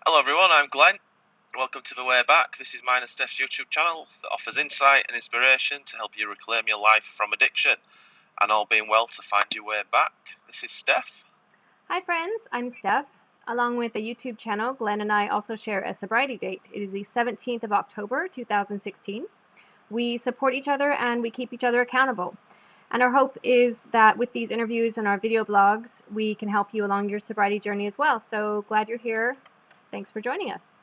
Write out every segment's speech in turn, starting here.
Hello everyone, I'm Glenn. Welcome to The Way Back. This is mine and Steph's YouTube channel that offers insight and inspiration to help you reclaim your life from addiction and all being well to find your way back. This is Steph. Hi friends, I'm Steph. Along with the YouTube channel, Glenn and I also share a sobriety date. It is the 17th of October, 2016. We support each other and we keep each other accountable. And our hope is that with these interviews and our video blogs, we can help you along your sobriety journey as well. So glad you're here. Thanks for joining us.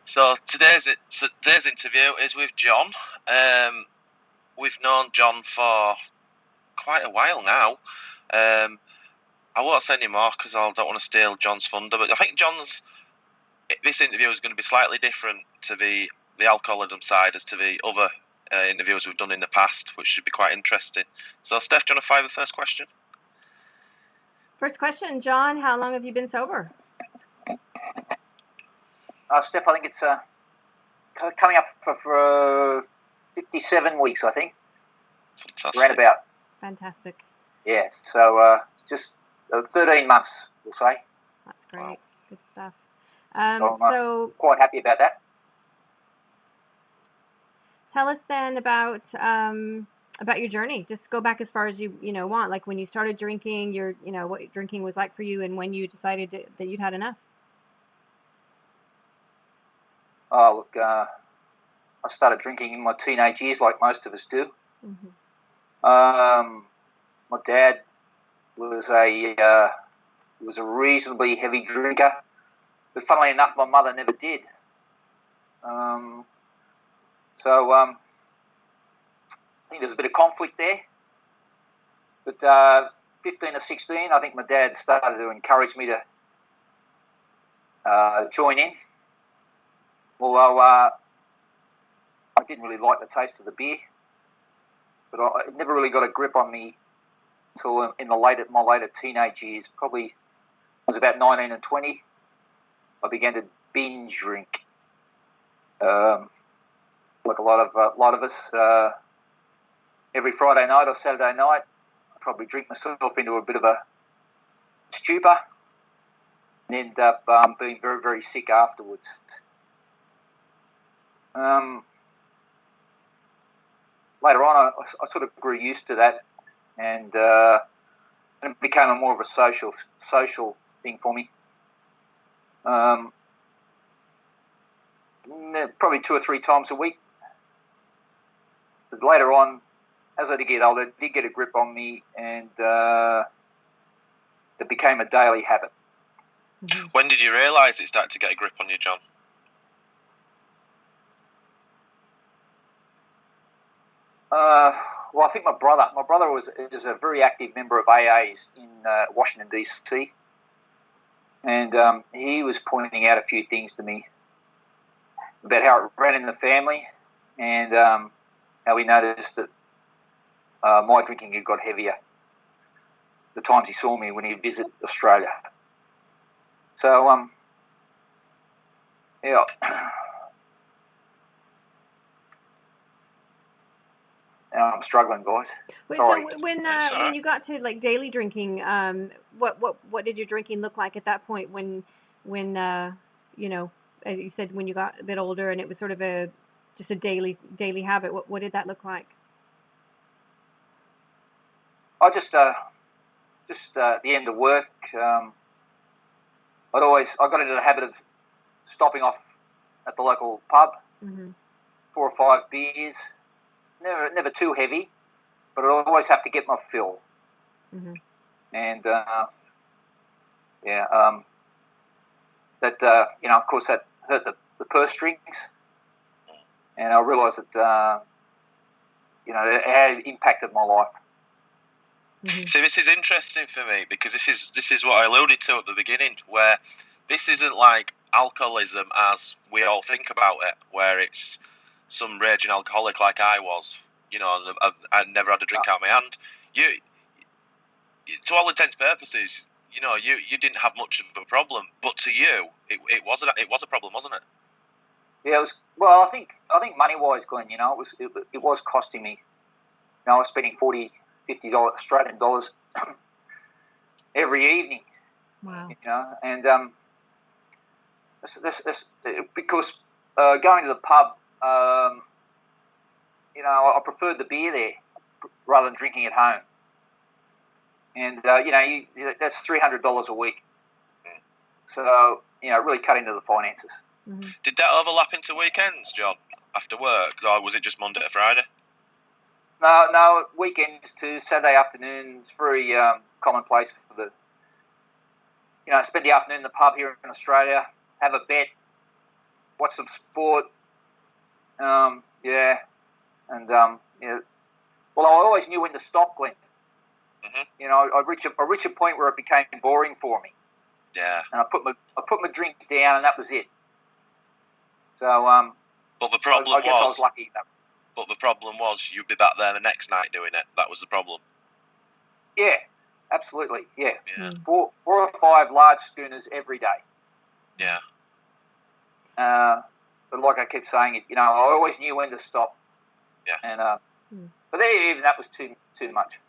So today's interview is with John. We've known John for quite a while now. I won't say any more because I don't want to steal John's thunder, but I think this interview is going to be slightly different to the alcoholism side as to the other interviews we've done in the past, which should be quite interesting. So, Steph, do you want to fire the first question? First question, John, how long have you been sober? Steph, I think it's coming up for 57 weeks, I think. Fantastic. Around about. Fantastic. Yeah, so just 13 months, we'll say. That's great. Wow. Good stuff. So quite happy about that. Tell us then about your journey. Just go back as far as you want. Like when you started drinking, what drinking was like for you, and when you decided that you'd had enough. Oh, look, I started drinking in my teenage years, like most of us do. Mm-hmm. My dad was a reasonably heavy drinker, but funnily enough, my mother never did. So I think there's a bit of conflict there. But 15 or 16, I think my dad started to encourage me to join in. Although I didn't really like the taste of the beer, but it never really got a grip on me until in my later teenage years. Probably was about 19 and 20. I began to binge drink, like a lot of us. Every Friday night or Saturday night, I'd probably drink myself into a bit of a stupor and end up being very, very sick afterwards. Later on, I sort of grew used to that, and it became more of a social thing for me. Probably 2 or 3 times a week. But later on, as I did get older, it did get a grip on me, and it became a daily habit. Mm-hmm. When did you realise it started to get a grip on you, John? Well, I think my brother is a very active member of AAs in Washington, D.C., and he was pointing out a few things to me about how it ran in the family, and how we noticed that my drinking had got heavier the times he saw me when he visited Australia. So, yeah. Now I'm struggling, guys. Wait, Sorry. so when you got to like daily drinking, what did your drinking look like at that point? When as you said, when you got a bit older and it was sort of just a daily habit. What did that look like? I just at the end of work, I got into the habit of stopping off at the local pub, Mm-hmm. 4 or 5 beers. Never too heavy, but I always have to get my fill. Mm-hmm. And of course, that hurt the purse strings, and I realised that it had impacted my life. Mm-hmm. See, this is interesting for me because this is what I alluded to at the beginning, where this isn't like alcoholism as we all think about it, where it's some raging alcoholic like I was. I never had a drink out of my hand. You, to all intents and purposes, you didn't have much of a problem, but to you, it was a problem, wasn't it? Yeah, it was. Well, I think money wise, Glenn, it was costing me. I was spending $40, $50 Australian dollars every evening. Wow. And Because going to the pub, I preferred the beer there rather than drinking at home. And that's $300 a week. So it really cut into the finances. Mm-hmm. Did that overlap into weekends, John, after work, or was it just Monday to Friday? No, weekends too. Saturday afternoon. It's very commonplace for spend the afternoon in the pub here in Australia, have a bet, watch some sport. And well, I always knew when to stop, Glenn. Mm-hmm. I'd reach a point where it became boring for me. Yeah. And I put my drink down, and that was it. So but the problem I guess I was lucky enough. But the problem was you'd be back there the next night doing it. That was the problem. Yeah, absolutely. Yeah. Yeah. 4 or 5 large schooners every day. Yeah. But like I keep saying, I always knew when to stop. Yeah. And but even that was too much.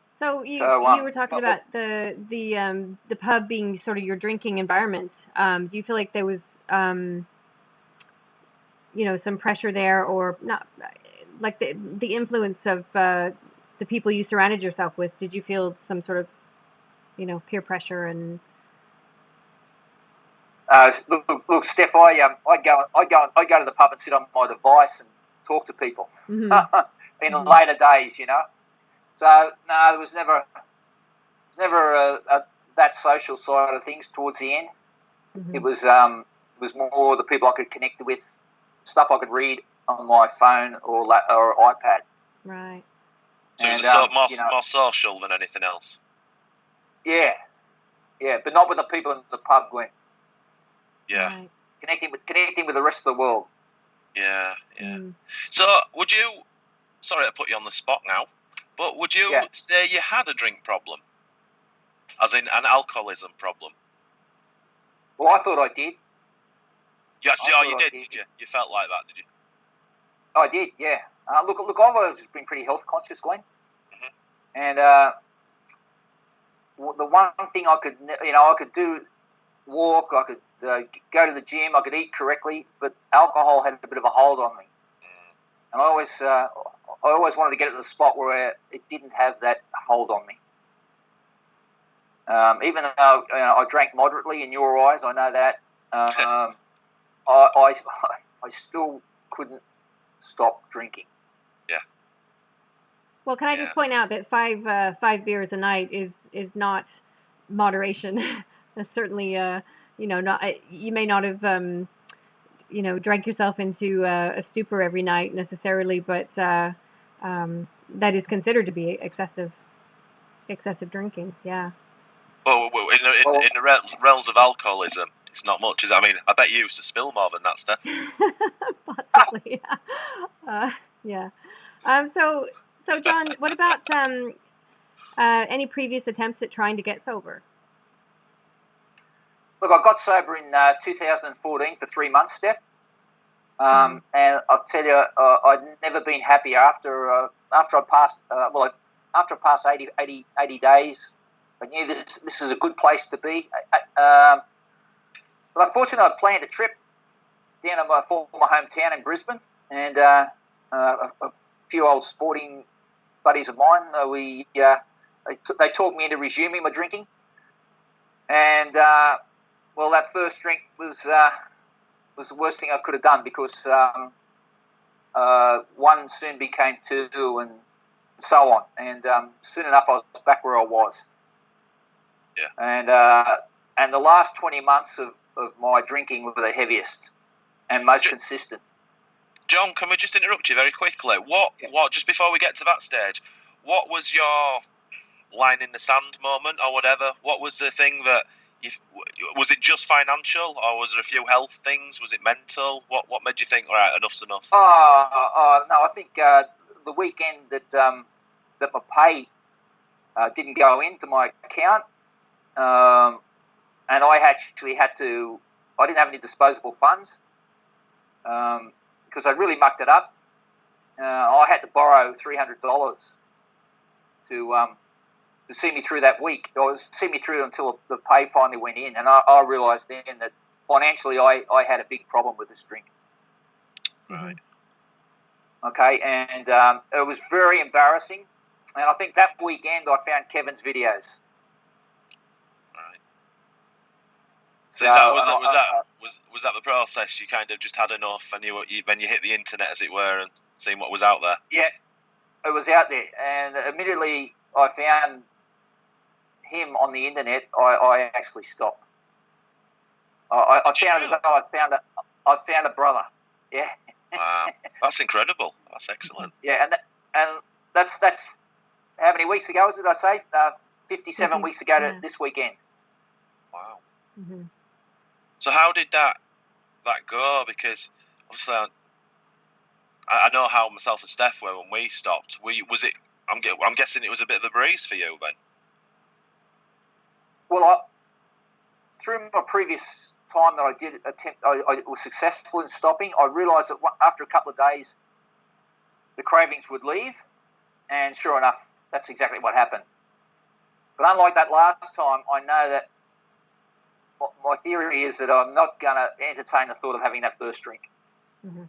So you were talking about the pub being sort of your drinking environment. Do you feel like there was some pressure there, or not, like the influence of the people you surrounded yourself with? Did you feel some sort of peer pressure and? Look, Steph, I go to the pub and sit on my device and talk to people. Mm-hmm. In mm-hmm. later days, So no, there was never that social side of things towards the end. Mm-hmm. It was more the people I could connect with, stuff I could read on my phone or iPad. Right. So it was more social than anything else. Yeah, but not with the people in the pub, Glenn. Yeah. Right. Connecting with the rest of the world. Yeah. Mm. So would you? Sorry to put you on the spot now, but would you say you had a drink problem, as in an alcoholism problem? Well, I thought I did. You actually, you did? Did you? You felt like that, did you? I did, yeah. Look, I've always been pretty health conscious, Glenn. Mm-hmm. And the one thing I could do, walk, I could go to the gym, I could eat correctly, but alcohol had a bit of a hold on me. Mm. And I always wanted to get to the spot where it didn't have that hold on me. Even though I drank moderately in your eyes, I know that. I still couldn't stop drinking. Yeah. Well, can I just point out that five beers a night is not moderation. That's certainly not. You may not have drank yourself into a stupor every night necessarily, but that is considered to be excessive drinking. Yeah. Well, in the realms of alcoholism, it's not much. I mean, I bet you used to spill more than that, Steph. Possibly, yeah. So John, what about any previous attempts at trying to get sober? Look, I got sober in 2014 for 3 months, Steph. And I'll tell you, I'd never been happier after I passed. After I passed 80 days, I knew this is a good place to be. But unfortunately, I planned a trip down to my former hometown in Brisbane, and a few old sporting buddies of mine. They talked me into resuming my drinking, and that first drink was the worst thing I could have done, because one soon became 2, and so on. And soon enough, I was back where I was. Yeah. And the last 20 months of my drinking were the heaviest and most consistent. John, can we just interrupt you very quickly? What just before we get to that stage, what was your line in the sand moment or whatever? What was the thing that was it just financial, or was there a few health things? Was it mental? What made you think, all right, enough's enough? No, I think the weekend that my pay didn't go into my account, and I actually had to. I didn't have any disposable funds because I really mucked it up. I had to borrow $300 to to see me through that week, or see me through until the pay finally went in. And I realised then that financially I had a big problem with this drink. Right. Okay, and it was very embarrassing. And I think that weekend I found Kevin's videos. Right. So was that the process? You kind of just had enough, and then you hit the internet, as it were, and seeing what was out there. Yeah, it was out there, and immediately I found him on the internet. I actually stopped. I found as though I found a brother. Yeah. Wow, that's incredible. That's excellent. Yeah, and that's how many weeks ago was it? I say 57 weeks ago to this weekend. Wow. Mm-hmm. So how did that go? Because obviously I know how myself and Steph were when we stopped. Was it? I'm guessing it was a bit of a breeze for you then. Well, through my previous time that I did attempt, I was successful in stopping. I realised that after a couple of days, the cravings would leave, and sure enough, that's exactly what happened. But unlike that last time, I know that my theory is that I'm not going to entertain the thought of having that first drink. Mm-hmm.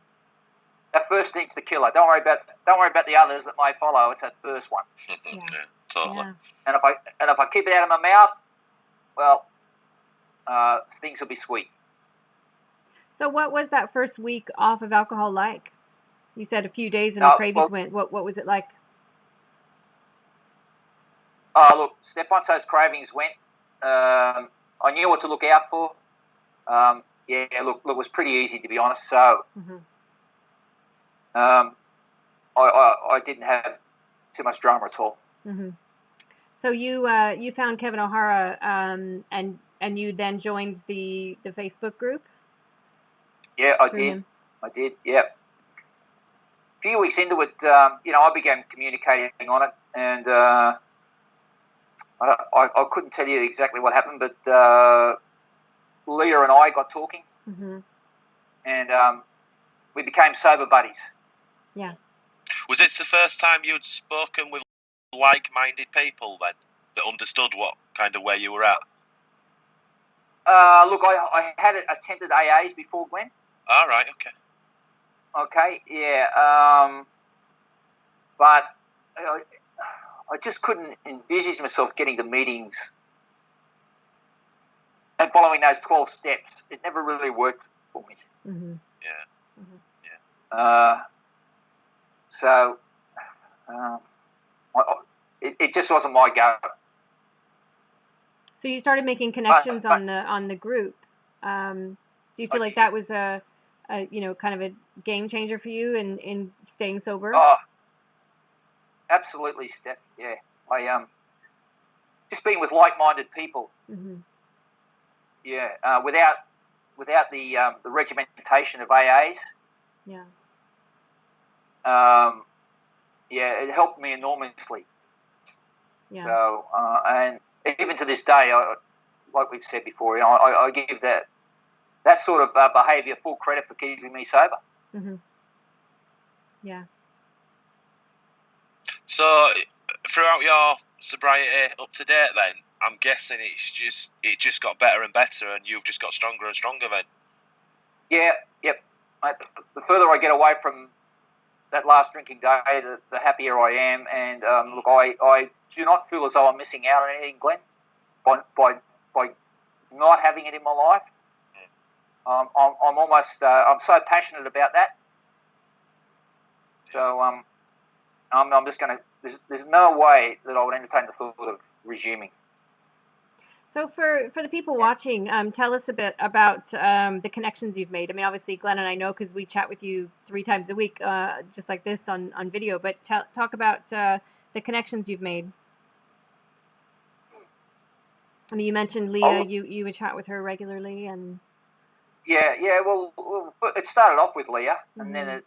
That first drink's the killer. Don't worry about the others that may follow. It's that first one. Yeah. Yeah, totally. Yeah. And if I keep it out of my mouth, well, things will be sweet. So what was that first week off of alcohol like? You said a few days and the cravings went. What was it like? Look, Steph, once those cravings went, I knew what to look out for. Look, it was pretty easy, to be honest. So I didn't have too much drama at all. Mm-hmm. So you found Kevin O'Hara and you then joined the Facebook group? Yeah, I did. I did, yeah. A few weeks into it, I began communicating on it, and I couldn't tell you exactly what happened, but Leah and I got talking, and we became sober buddies. Yeah. Was this the first time you'd spoken with like-minded people then, that understood what kind of where you were at? Look, I had attempted AAs before, Glenn. All right, okay. Okay, yeah, but I just couldn't envisage myself getting to meetings and following those 12 steps. It never really worked for me. Mm-hmm. Yeah. Mm-hmm. Yeah. So it just wasn't my go. So you started making connections on the group. Do you feel like that was a kind of a game changer for you in staying sober? Oh, absolutely, Steph. Yeah, I just being with like-minded people. Mm-hmm. Yeah, without the regimentation of AAs. Yeah. Yeah, it helped me enormously. Yeah. So, and even to this day, like we've said before, I give that sort of behaviour full credit for keeping me sober. Mm-hmm. Yeah. So, throughout your sobriety up to date, then I'm guessing it just got better and better, and you've just got stronger and stronger. Then. Yeah. Yep. The further I get away from that last drinking day, the happier I am. And look, I do not feel as though I'm missing out on anything, Glenn, by not having it in my life. I'm almost I'm so passionate about that. So I'm just going to. There's no way that I would entertain the thought of resuming. So for the people watching, tell us a bit about the connections you've made. I mean, obviously, Glenn and I know because we chat with you 3 times a week, just like this on video. But talk about the connections you've made. I mean, you mentioned Leah. You would chat with her regularly, and yeah. Well, it started off with Leah, and then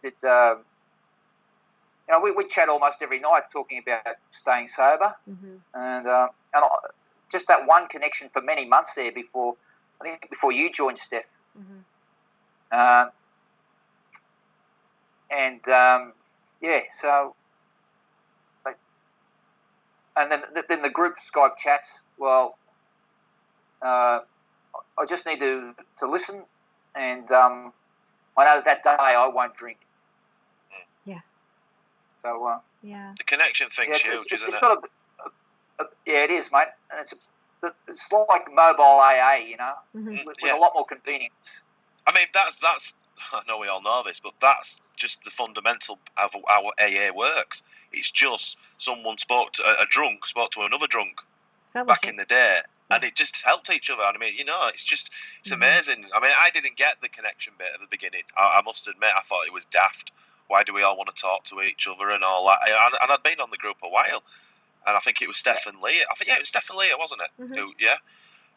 we chat almost every night talking about staying sober, and just that one connection for many months there before you joined, Steph. So and then the group Skype chats. Well, I just need to listen, and I know that day I won't drink. Yeah. So yeah. The connection thing's huge, isn't it? Got yeah, it is, mate. And it's like mobile AA, you know, with a lot more convenience. I mean, that's. I know we all know this, but that's just the fundamental of how AA works. It's just someone a drunk spoke to another drunk back in the day, and it just helped each other. I mean, you know, it's amazing. I mean, I didn't get the connection bit at the beginning. I must admit, I thought it was daft. Why do we all want to talk to each other and all that? And I'd been on the group a while, and I think it was Steph and Leah. I think it was Steph and Leah, wasn't it? Who, yeah.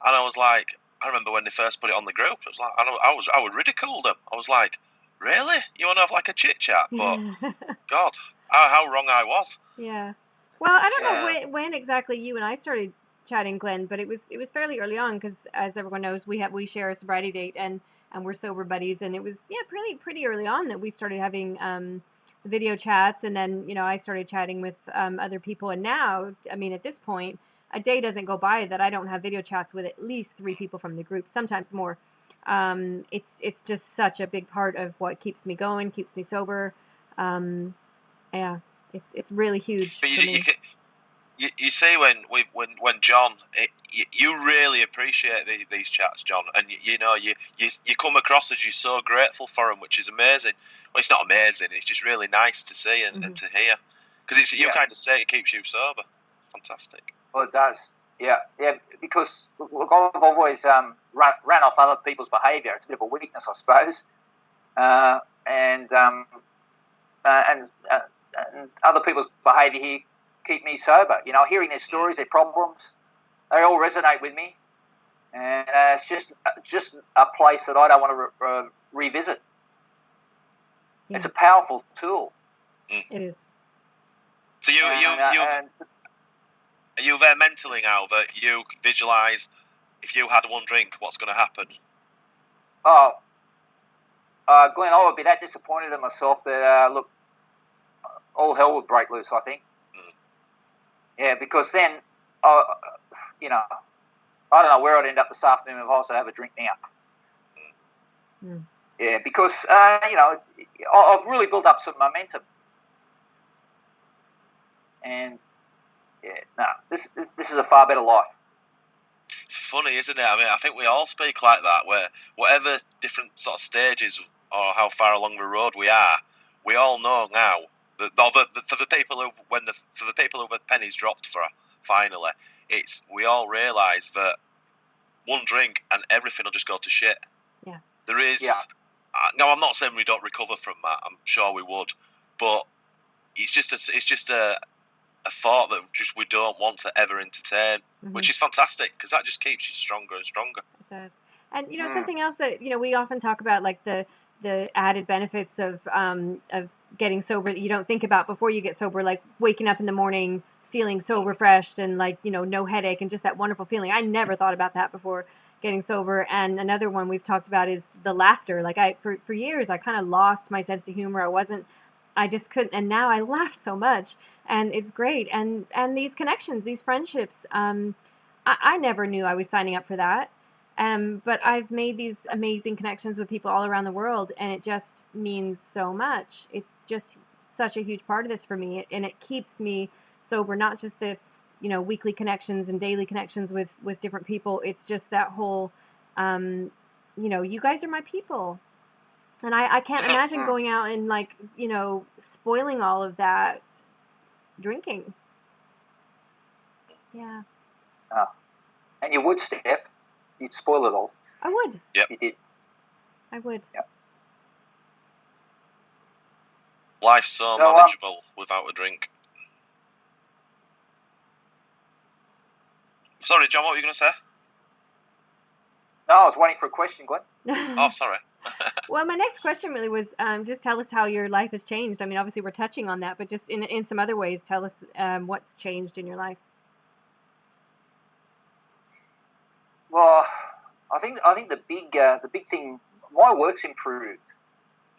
And I was like, I remember when they first put it on the group. It was like I would ridicule them. I was like, really? You want to have like a chit chat? But God, how wrong I was. Yeah. Well, I don't know when exactly you and I started chatting, Glenn, but it was fairly early on because, as everyone knows, we share a sobriety date and we're sober buddies, and it was pretty early on that we started having video chats, and then I started chatting with other people, and now I mean at this point a day doesn't go by that I don't have video chats with at least 3 people from the group, sometimes more. It's just such a big part of what keeps me going, keeps me sober. Yeah, it's really huge but for me. You see, when John, you really appreciate these chats, John, and you come across as you're so grateful for them, which is amazing. Well, it's not amazing; it's just really nice to see and to hear, because you kind of say it keeps you sober. Fantastic. Well, it does. Yeah, because look, I've always ran off other people's behaviour. It's a bit of a weakness, I suppose, and other people's behaviour here keep me sober. Hearing their stories, their problems, they all resonate with me, and it's just a place that I don't want to revisit. Yeah. It's a powerful tool. It is. So are you there mentally now that you visualise if you had one drink, what's going to happen? Oh, Glenn, I would be that disappointed in myself that look, all hell would break loose, I think. Yeah, because then, I don't know where I'd end up this afternoon if I was to have a drink now. Yeah, because, I've really built up some momentum. And, this is a far better life. It's funny, isn't it? I mean, I think we all speak like that, where whatever different sort of stages or how far along the road we are, we all know now that for the people who the pennies dropped for finally, we all realise that one drink and everything will just go to shit. Yeah. There is. Yeah. Now, I'm not saying we don't recover from that. I'm sure we would, but it's just a thought that we don't want to ever entertain, which is fantastic because that just keeps you stronger and stronger. It does. And something else that we often talk about, like the added benefits of getting sober that you don't think about before you get sober, like waking up in the morning feeling so refreshed and like no headache and just that wonderful feeling. I never thought about that before getting sober. And another one we've talked about is the laughter. Like for years I kind of lost my sense of humor. I just couldn't, and now I laugh so much, and it's great. And these connections, these friendships, I never knew I was signing up for that. But I've made these amazing connections with people all around the world, and it just means so much. It's just such a huge part of this for me, and it keeps me sober, not just the, weekly connections and daily connections with different people. It's just that whole, you guys are my people. And I can't imagine going out and spoiling all of that drinking. Yeah. And you would, Steph. You'd spoil it all. I would. Yep. You did. I would. Yep. Life's so manageable without a drink. Sorry, John, what were you going to say? No, I was waiting for a question, Glenn. Oh, sorry. Well, my next question really was just tell us how your life has changed. I mean, obviously we're touching on that, but just in some other ways, tell us what's changed in your life. Well, I think the big thing, my work's improved.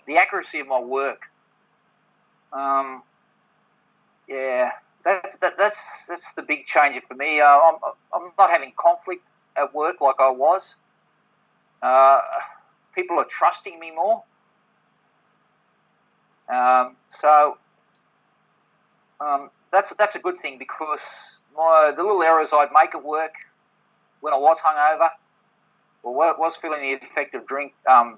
The accuracy of my work. that's the big changer for me. I'm not having conflict at work like I was. People are trusting me more. That's a good thing, because the little errors I'd make at work when I was hungover or was feeling the effect of drink, not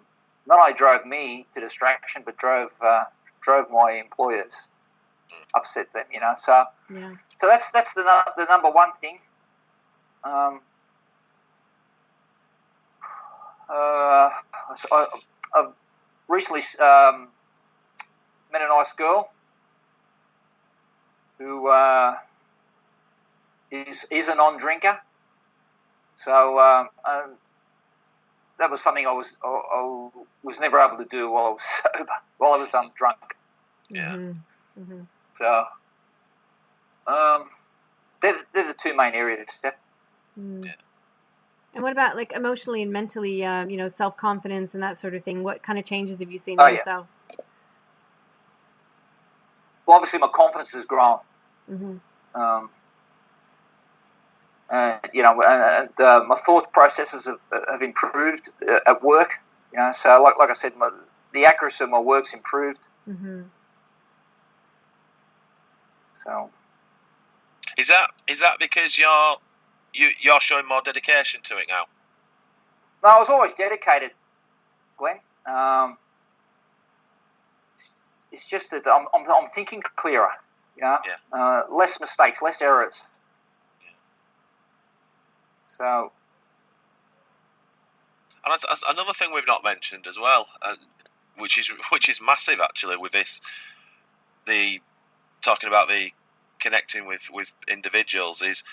only drove me to distraction, but drove my employers, upset them. So that's the number one thing. I've recently met a nice girl who is a non-drinker. So that was something I was never able to do while I was sober, while I was drunk. Yeah. Mm-hmm. So they're the two main areas, Steph. Yeah. And what about like emotionally and mentally, self-confidence and that sort of thing? What kind of changes have you seen in yourself? Well, obviously my confidence has grown. Mm-hmm. My thought processes have improved at work. So like I said, the accuracy of my work's improved. Mm-hmm. So is that because you're showing more dedication to it now? No, I was always dedicated, Glenn. It's just that I'm thinking clearer. Less mistakes, less errors. Yeah. So, and that's another thing we've not mentioned as well, which is massive actually with this. The talking about the connecting with individuals is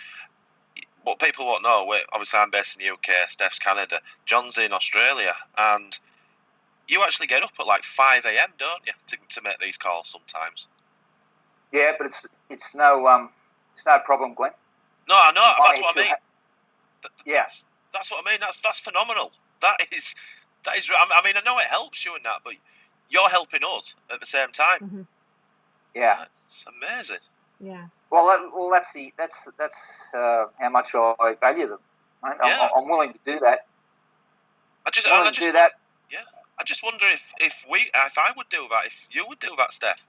what people won't know. Obviously, I'm based in the UK, Steph's Canada, John's in Australia, and you actually get up at like 5 a.m, don't you, to make these calls sometimes? Yeah, but it's no problem, Glenn. No, I know. That's what I mean. That's what I mean. That's phenomenal. That is. I mean, I know it helps you in that, but you're helping us at the same time. Mm-hmm. Yeah, that's amazing. Yeah. Well, that's how much I value them. Right? Yeah. I'm willing to do that. I just do that. Yeah. I just wonder if I would do that, if you would do that, Steph.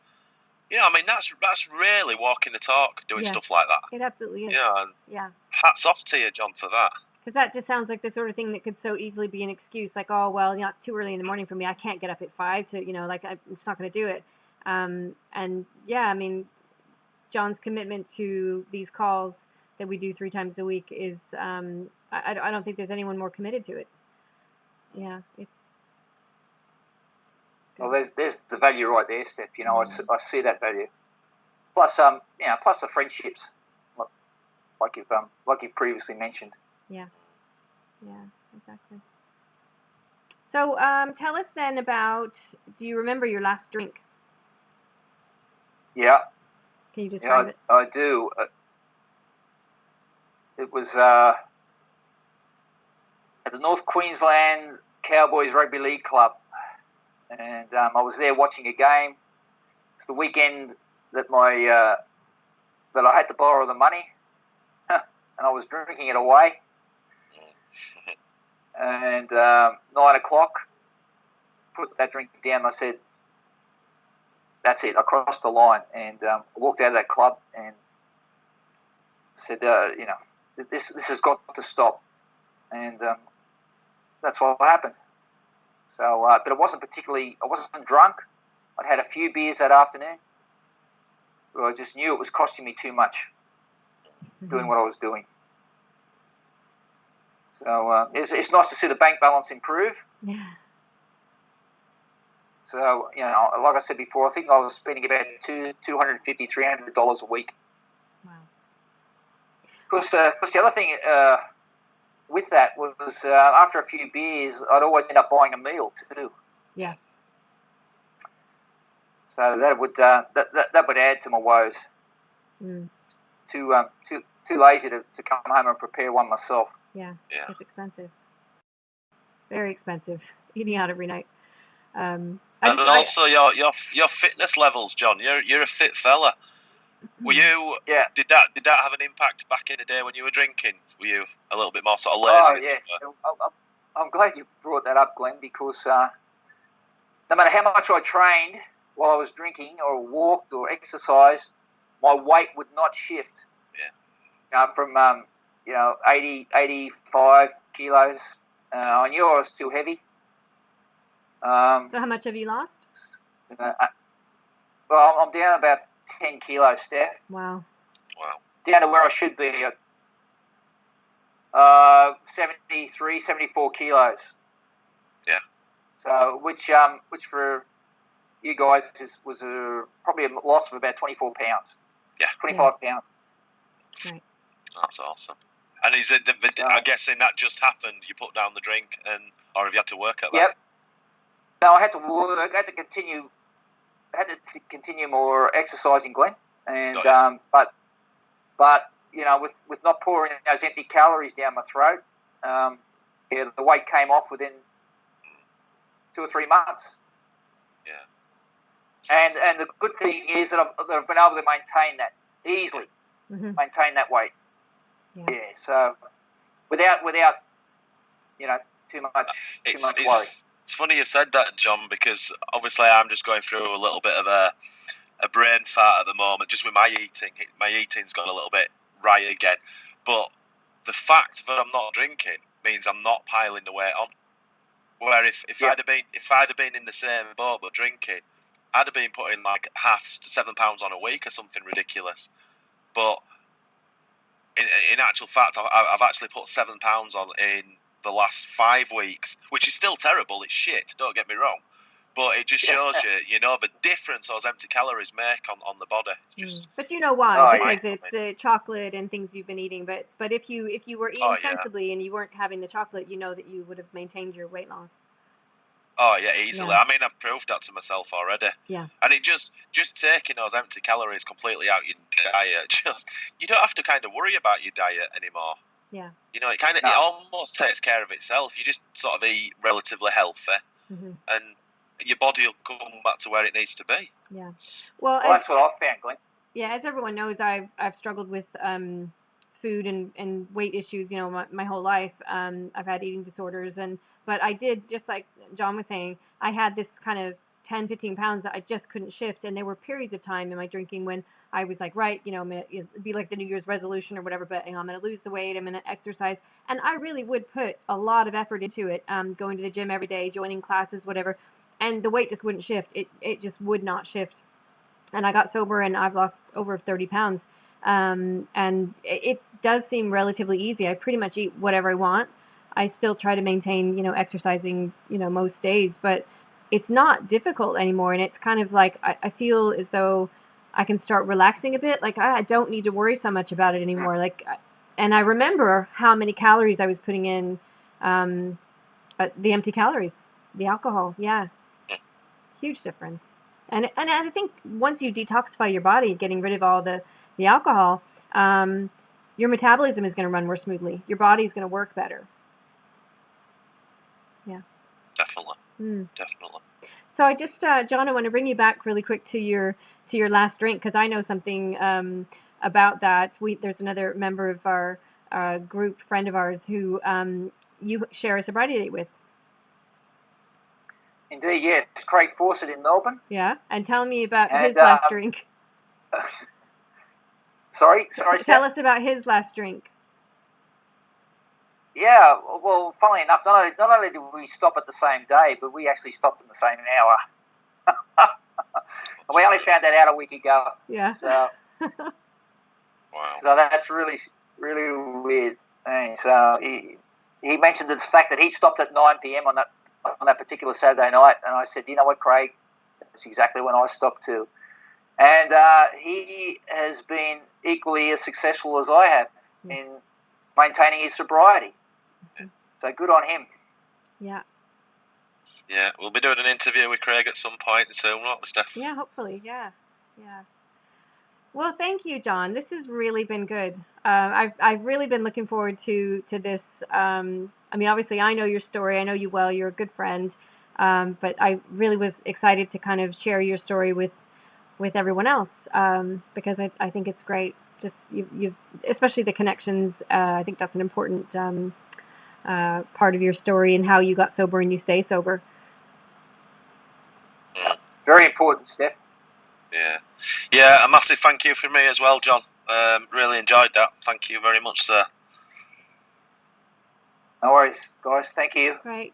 I mean, that's really walking the talk, doing stuff like that. It absolutely is. Yeah. Hats off to you, John, for that. Because that just sounds like the sort of thing that could so easily be an excuse, like, oh, well, it's too early in the morning for me. I can't get up at 5 to, I'm just not going to do it. And yeah, I mean, John's commitment to these calls that we do 3 times a week is, I don't think there's anyone more committed to it. Yeah, it's good. Well, there's the value right there, Steph. I see that value. Plus, plus the friendships, like you've previously mentioned. Yeah, exactly. So, tell us then about. Do you remember your last drink? Yeah. Can you describe it? I do. It was at the North Queensland Cowboys Rugby League Club, and I was there watching a game. It's the weekend that that I had to borrow the money, and I was drinking it away. And 9 o'clock, put that drink down. And I said, "That's it. I crossed the line." And I walked out of that club and said, this has got to stop. And that's what happened. So, but it wasn't I wasn't drunk. I'd had a few beers that afternoon. But I just knew it was costing me too much doing what I was doing. So it's nice to see the bank balance improve. Yeah. So, like I said before, I think I was spending about $250, $300 a week. Wow. Because the other thing with that was after a few beers, I'd always end up buying a meal too. Yeah. So that would add to my woes. Mm. Too lazy to come home and prepare one myself. Yeah. It's expensive. Very expensive. Eating out every night. Also your fitness levels, John. You're a fit fella. Were you? Yeah. Did that have an impact back in the day when you were drinking? Were you a little bit more sort of lazy? Oh, yeah. I'm glad you brought that up, Glenn, because no matter how much I trained while I was drinking or walked or exercised, my weight would not shift. Yeah. From 80, 85 kilos. I knew I was too heavy. So how much have you lost? Well, I'm down about 10 kilos, Steph. Wow. Down to where I should be at 73, 74 kilos. Yeah. So, which for you guys was probably a loss of about 24 pounds. Yeah. 25 pounds. Right. That's awesome. And is it? I'm guessing that just happened. You put down the drink, or have you had to work at that? Yep. No, I had to work. I had to continue more exercising, Glenn. And but with not pouring those empty calories down my throat, the weight came off within 2 or 3 months. Yeah. And the good thing is that I've been able to maintain that easily. Mm-hmm. Maintain that weight. Yeah. So without too much worry. It's funny you've said that, John, because obviously I'm just going through a little bit of a brain fart at the moment, just with my eating. My eating's gone a little bit right again. But the fact that I'm not drinking means I'm not piling the weight on. Where if I'd have been in the same boat but drinking, I'd have been putting like half to 7 pounds on a week or something ridiculous. But in actual fact, I've actually put 7 pounds on in the last 5 weeks, which is still terrible. It's shit. Don't get me wrong, but it just shows you the difference those empty calories make on the body. But you know why? Because it's chocolate and things you've been eating. But if you were eating sensibly and you weren't having the chocolate, you know that you would have maintained your weight loss. Oh yeah, easily. Yeah. I mean, I've proved that to myself already. Yeah. And it just taking those empty calories completely out your diet, you don't have to kind of worry about your diet anymore. Yeah. It almost takes care of itself. You just sort of eat relatively healthy, and your body will come back to where it needs to be. Yeah. Well, that's what I've found, Glenn. Yeah, as everyone knows, I've struggled with food and weight issues, my whole life. I've had eating disorders, but I did, just like John was saying, I had this kind of 10, 15 pounds that I just couldn't shift. And there were periods of time in my drinking when I was like, right, I'm going to be like the New Year's resolution or whatever, but I'm going to lose the weight, I'm going to exercise. And I really would put a lot of effort into it, going to the gym every day, joining classes, whatever. And the weight just wouldn't shift. It just would not shift. And I got sober and I've lost over 30 pounds. And it does seem relatively easy. I pretty much eat whatever I want. I still try to maintain, exercising, most days, but it's not difficult anymore. And it's kind of like, I feel as though I can start relaxing a bit. Like I don't need to worry so much about it anymore. And I remember how many calories I was putting in, the empty calories, the alcohol. Yeah. Huge difference. And I think once you detoxify your body, getting rid of all the alcohol, your metabolism is going to run more smoothly. Your body is going to work better. Yeah. Definitely. Definitely. So I just, John, I want to bring you back really quick to your last drink, because I know something about that. There's another member of our group, friend of ours, who you share a sobriety date with. Indeed, yes. It's Craig Fawcett in Melbourne. Yeah, and tell me about his last drink. Sorry, Tell us about his last drink. Yeah, well, funnily enough, not only did we stop at the same day, but we actually stopped in the same hour. And we only found that out a week ago. Yeah. So, wow. So that's really, really weird. And so he mentioned the fact that he stopped at 9 p.m. on that particular Saturday night, and I said, you know what, Craig, that's exactly when I stopped too. And he has been equally as successful as I have in maintaining his sobriety. So good on him. Yeah. Yeah, we'll be doing an interview with Craig at some point soon, won't we, Steph? Yeah, hopefully. Yeah. Well, thank you, John. This has really been good. I've really been looking forward to this. I mean, obviously, I know your story. I know you well. You're a good friend. But I really was excited to kind of share your story with with everyone else, because I think it's great. Just you've especially the connections. I think that's an important part of your story and how you got sober and you stay sober. Very important, Steph. Yeah, a massive thank you from me as well, John. Really enjoyed that. Thank you very much, sir. No worries, guys. Thank you. Great.